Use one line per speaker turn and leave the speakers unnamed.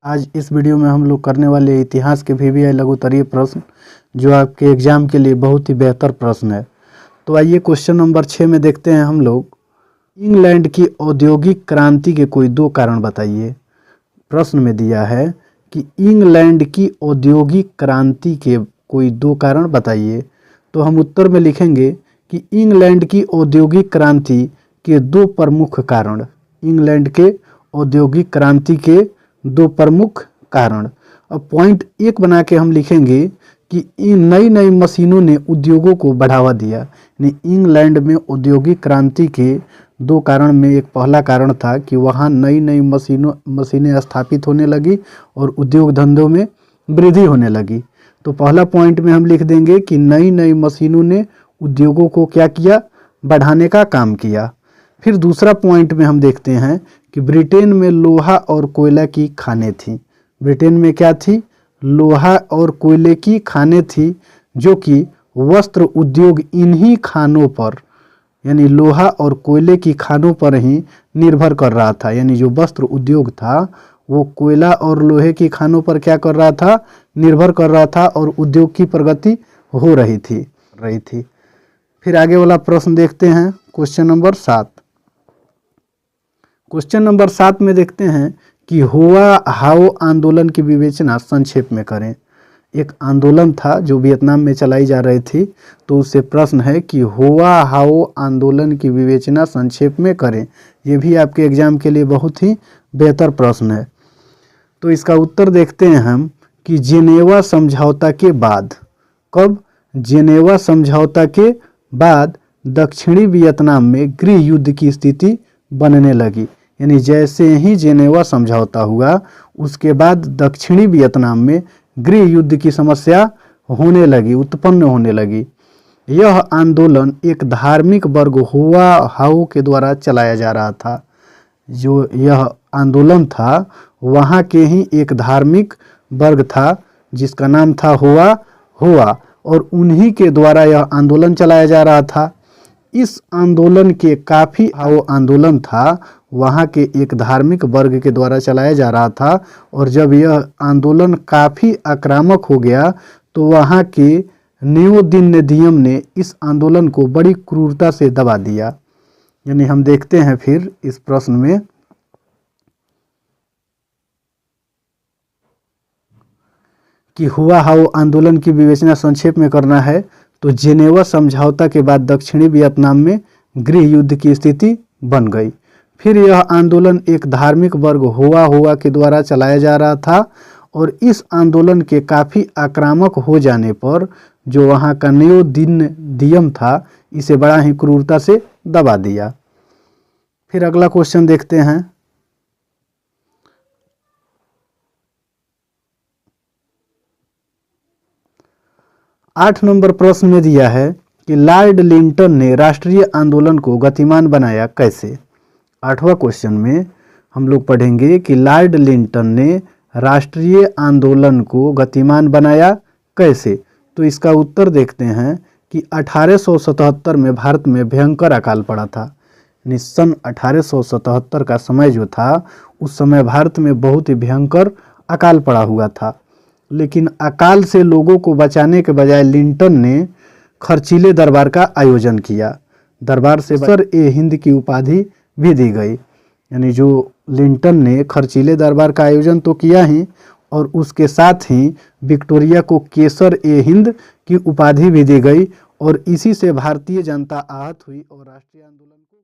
आज इस वीडियो में हम लोग करने वाले इतिहास के VVI लघुत्तरीय प्रश्न जो आपके एग्जाम के लिए बहुत ही बेहतर प्रश्न है। तो आइए क्वेश्चन नंबर 6 में देखते हैं हम लोग। इंग्लैंड की औद्योगिक क्रांति के कोई दो कारण बताइए। प्रश्न में दिया है कि इंग्लैंड की औद्योगिक क्रांति के कोई दो कारण बताइए। तो हम उत्तर में लिखेंगे कि इंग्लैंड की औद्योगिक क्रांति के दो प्रमुख कारण। इंग्लैंड के औद्योगिक क्रांति के दो प्रमुख कारण। अब पॉइंट 1 बना के हम लिखेंगे कि इन नई नई मशीनों ने उद्योगों को बढ़ावा दिया। यानी इंग्लैंड में औद्योगिक क्रांति के दो कारण में एक पहला कारण था कि वहाँ नई नई मशीनें स्थापित होने लगी और उद्योग धंधों में वृद्धि होने लगी। तो पहला पॉइंट में हम लिख देंगे कि नई नई मशीनों ने उद्योगों को क्या किया, बढ़ाने का काम किया। फिर दूसरा पॉइंट में हम देखते हैं कि ब्रिटेन में लोहा और कोयला की खानें थी। ब्रिटेन में क्या थी, लोहा और कोयले की खानें थी, जो कि वस्त्र उद्योग इन्हीं खानों पर यानी लोहा और कोयले की खानों पर ही निर्भर कर रहा था। यानी जो वस्त्र उद्योग था वो कोयला और लोहे की खानों पर क्या कर रहा था, निर्भर कर रहा था और उद्योग की प्रगति हो रही थी। फिर आगे वाला प्रश्न देखते हैं, क्वेश्चन नंबर 7। क्वेश्चन नंबर 7 में देखते हैं कि हुआ हाओ आंदोलन की विवेचना संक्षेप में करें। एक आंदोलन था जो वियतनाम में चलाई जा रही थी, तो उससे प्रश्न है कि हुआ हाओ आंदोलन की विवेचना संक्षेप में करें। ये भी आपके एग्जाम के लिए बहुत ही बेहतर प्रश्न है। तो इसका उत्तर देखते हैं हम कि जेनेवा समझौता के बाद। कब? जेनेवा समझौता के बाद दक्षिणी वियतनाम में गृह युद्ध की स्थिति बनने लगी। यानी जैसे ही जेनेवा समझौता हुआ उसके बाद दक्षिणी वियतनाम में गृह युद्ध की समस्या उत्पन्न होने लगी। यह आंदोलन एक धार्मिक वर्ग हुआ हाओ के द्वारा चलाया जा रहा था। जो यह आंदोलन था वहाँ के ही एक धार्मिक वर्ग था जिसका नाम था हुआ और उन्हीं के द्वारा यह आंदोलन चलाया जा रहा था। इस आंदोलन के काफ़ी आंदोलन था वहाँ के एक धार्मिक वर्ग के द्वारा चलाया जा रहा था, और जब यह आंदोलन काफ़ी आक्रामक हो गया तो वहाँ के नियो दिन नेदियम ने इस आंदोलन को बड़ी क्रूरता से दबा दिया। यानी हम देखते हैं फिर इस प्रश्न में कि हुआ हाओ आंदोलन की विवेचना संक्षेप में करना है। तो जेनेवा समझौता के बाद दक्षिणी वियतनाम में गृह युद्ध की स्थिति बन गई। फिर यह आंदोलन एक धार्मिक वर्ग हुआ के द्वारा चलाया जा रहा था, और इस आंदोलन के काफ़ी आक्रामक हो जाने पर जो वहाँ का नियो दिन दियम था इसे बड़ा ही क्रूरता से दबा दिया। फिर अगला क्वेश्चन देखते हैं। आठ नंबर प्रश्न में दिया है कि लॉर्ड लिंटन ने राष्ट्रीय आंदोलन को गतिमान बनाया कैसे। 8वां क्वेश्चन में हम लोग पढ़ेंगे कि लॉर्ड लिंटन ने राष्ट्रीय आंदोलन को गतिमान बनाया कैसे। तो इसका उत्तर देखते हैं कि 1877 में भारत में भयंकर अकाल पड़ा था। यानी सन 1877 का समय जो था उस समय भारत में बहुत ही भयंकर अकाल पड़ा हुआ था। लेकिन अकाल से लोगों को बचाने के बजाय लिंटन ने खर्चीले दरबार का आयोजन किया। दरबार से सर-ए-हिंद की उपाधि भी दी गई। यानी जो लिंटन ने खर्चीले दरबार का आयोजन तो किया ही, और उसके साथ ही विक्टोरिया को केसर-ए-हिंद की उपाधि भी दी गई, और इसी से भारतीय जनता आहत हुई और राष्ट्रीय आंदोलन को